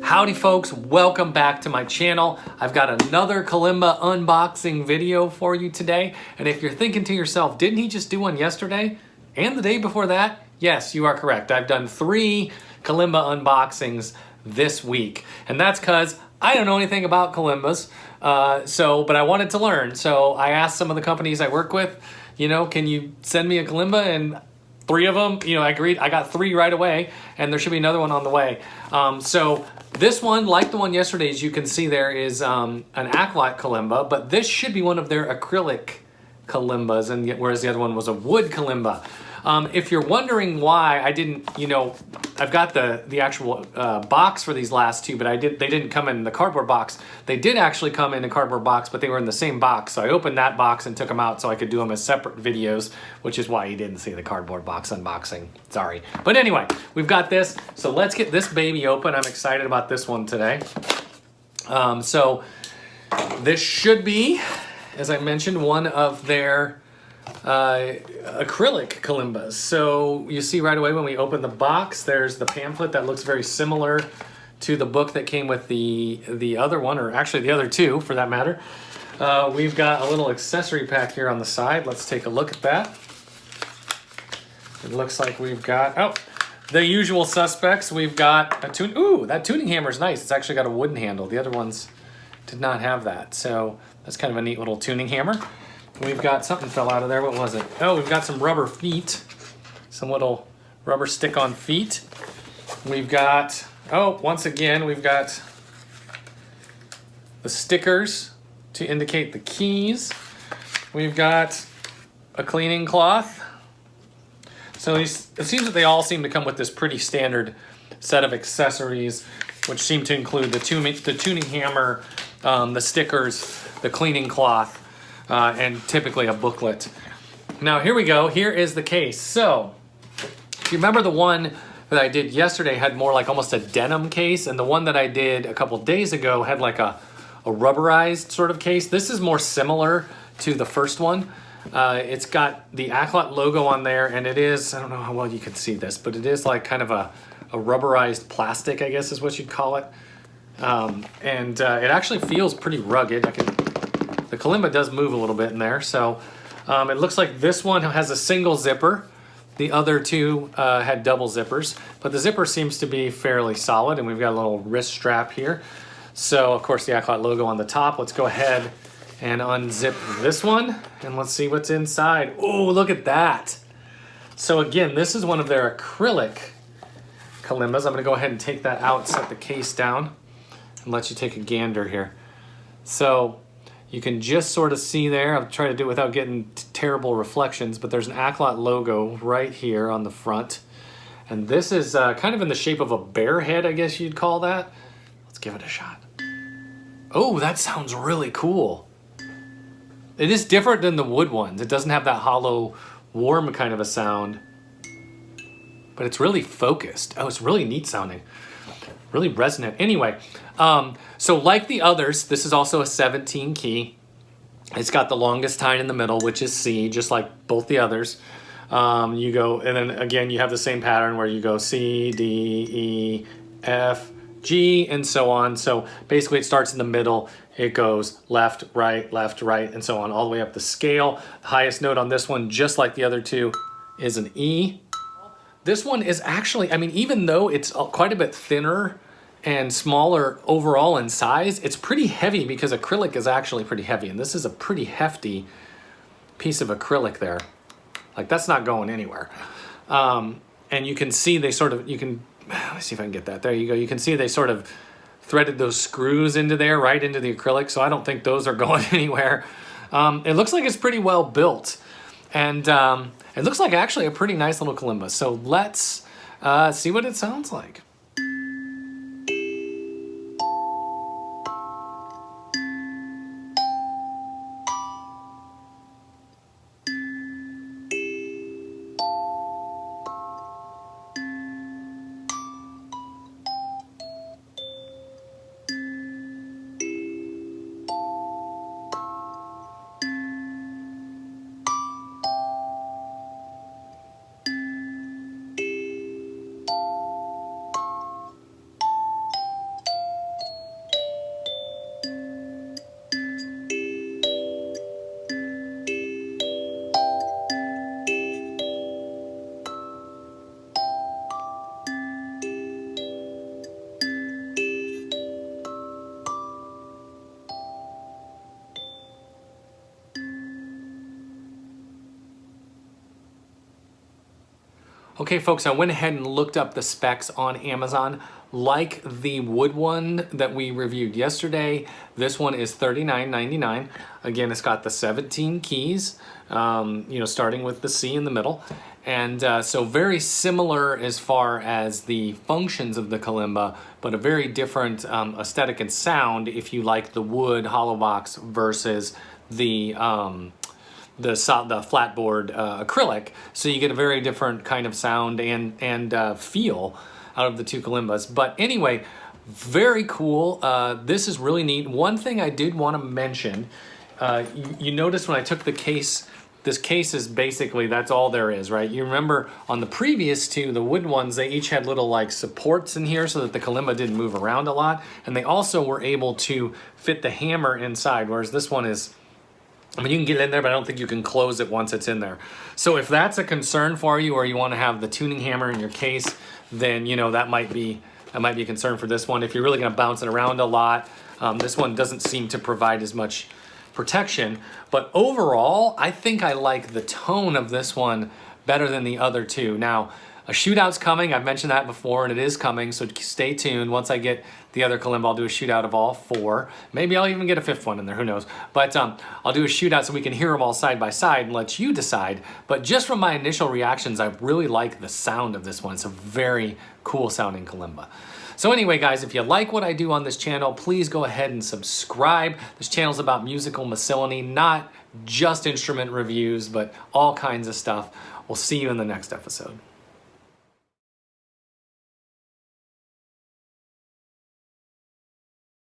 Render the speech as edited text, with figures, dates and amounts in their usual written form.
Howdy folks, welcome back to my channel. I've got another Kalimba unboxing video for you today. And if you're thinking to yourself, didn't he just do one yesterday and the day before that? Yes, you are correct. I've done 3 Kalimba unboxings this week. And that's because I don't know anything about Kalimbas, but I wanted to learn. So I asked some of the companies I work with, can you send me a Kalimba? And 3 of them, I agreed. I got 3 right away, and there should be another one on the way. So this one, like the one yesterday, as you can see there, is an Aklot Kalimba, but this should be one of their acrylic Kalimbas, and whereas the other one was a wood Kalimba. If you're wondering why I didn't, I've got the actual box for these last 2, but they didn't come in the cardboard box. They did actually come in a cardboard box, but they were in the same box. So I opened that box and took them out so I could do them as separate videos, which is why you didn't see the cardboard box unboxing. Sorry. But anyway, we've got this. So let's get this baby open. I'm excited about this one today. So this should be, as I mentioned, one of their acrylic Kalimbas. So you see right away when we open the box, there's the pamphlet that looks very similar to the book that came with the other one, or actually the other 2 for that matter. We've got a little accessory pack here on the side. Let's take a look at that. It looks like we've got, the usual suspects. We've got a that tuning hammer is nice. It's actually got a wooden handle. The other ones did not have that. So that's kind of a neat little tuning hammer. We've got something fell out of there. What was it? Oh, we've got some rubber feet. Some little rubber stick-on feet. We've got, once again, we've got the stickers to indicate the keys. We've got a cleaning cloth. So it seems that they all seem to come with this pretty standard set of accessories, which seem to include the tuning hammer, the stickers, the cleaning cloth, and typically a booklet. Now here we go. Here is the case. So if you remember, the one that I did yesterday had more like almost a denim case, and the one that I did a couple days ago had like a rubberized sort of case. This is more similar to the first one. It's got the Aklot logo on there, and it is, I don't know how well you can see this, but it is like kind of a rubberized plastic, I guess is what you'd call it. It actually feels pretty rugged. The Kalimba does move a little bit in there, so it looks like this one has a single zipper. The other 2 had double zippers, but the zipper seems to be fairly solid, and we've got a little wrist strap here. So, of course, the Aklot logo on the top. Let's go ahead and unzip this one, and let's see what's inside. Oh, look at that. So, again, this is one of their acrylic Kalimbas. I'm going to go ahead and take that out, set the case down, and let you take a gander here. So you can just sort of see there, I'll try to do it without getting terrible reflections, but there's an Aklot logo right here on the front. And this is kind of in the shape of a bear head, I guess you'd call that. Let's give it a shot. Oh, that sounds really cool. It is different than the wood ones. It doesn't have that hollow, warm kind of a sound, but it's really focused. Oh, it's really neat sounding. Really resonant. Anyway, so like the others, this is also a 17 key. It's got the longest tine in the middle, which is C, just like both the others. You go, and then again, you have the same pattern where you go C, D, E, F, G, and so on. So basically it starts in the middle. It goes left, right, and so on, all the way up the scale. The highest note on this one, just like the other 2, is an E. This one is actually, even though it's quite a bit thinner and smaller overall in size, it's pretty heavy because acrylic is actually pretty heavy. And this is a pretty hefty piece of acrylic there. Like, that's not going anywhere. And you can see they sort of, let me see if I can get that. There you go. You can see they sort of threaded those screws into there, right into the acrylic. So I don't think those are going anywhere. It looks like it's pretty well built. And it looks like actually a pretty nice little Kalimba. So let's see what it sounds like. Okay, folks, I went ahead and looked up the specs on Amazon. Like the wood one that we reviewed yesterday, this one is $39.99. Again, it's got the 17 keys, starting with the C in the middle. And so very similar as far as the functions of the kalimba, but a very different aesthetic and sound if you like the wood hollow box versus the flatboard acrylic. So you get a very different kind of sound and feel out of the two kalimbas. But anyway, very cool. This is really neat. One thing I did want to mention, you notice when I took the case, this case is basically, that's all there is, right? You remember on the previous two, the wood ones, they each had little like supports in here so that the kalimba didn't move around a lot. And they also were able to fit the hammer inside, whereas this one is, I mean, you can get it in there, but I don't think you can close it once it's in there. So if that's a concern for you, or you want to have the tuning hammer in your case, then that might be a concern for this one. If you're really going to bounce it around a lot, this one doesn't seem to provide as much protection. But overall, I think I like the tone of this one better than the other two. Now, a shootout's coming. I've mentioned that before, and it is coming, so stay tuned. Once I get the other kalimba, I'll do a shootout of all four. Maybe I'll even get a fifth one in there, who knows. But I'll do a shootout so we can hear them all side by side and let you decide. But just from my initial reactions, I really like the sound of this one. It's a very cool sounding kalimba. So anyway, guys, if you like what I do on this channel, please go ahead and subscribe. This channel's about musical miscellany, not just instrument reviews, but all kinds of stuff. We'll see you in the next episode.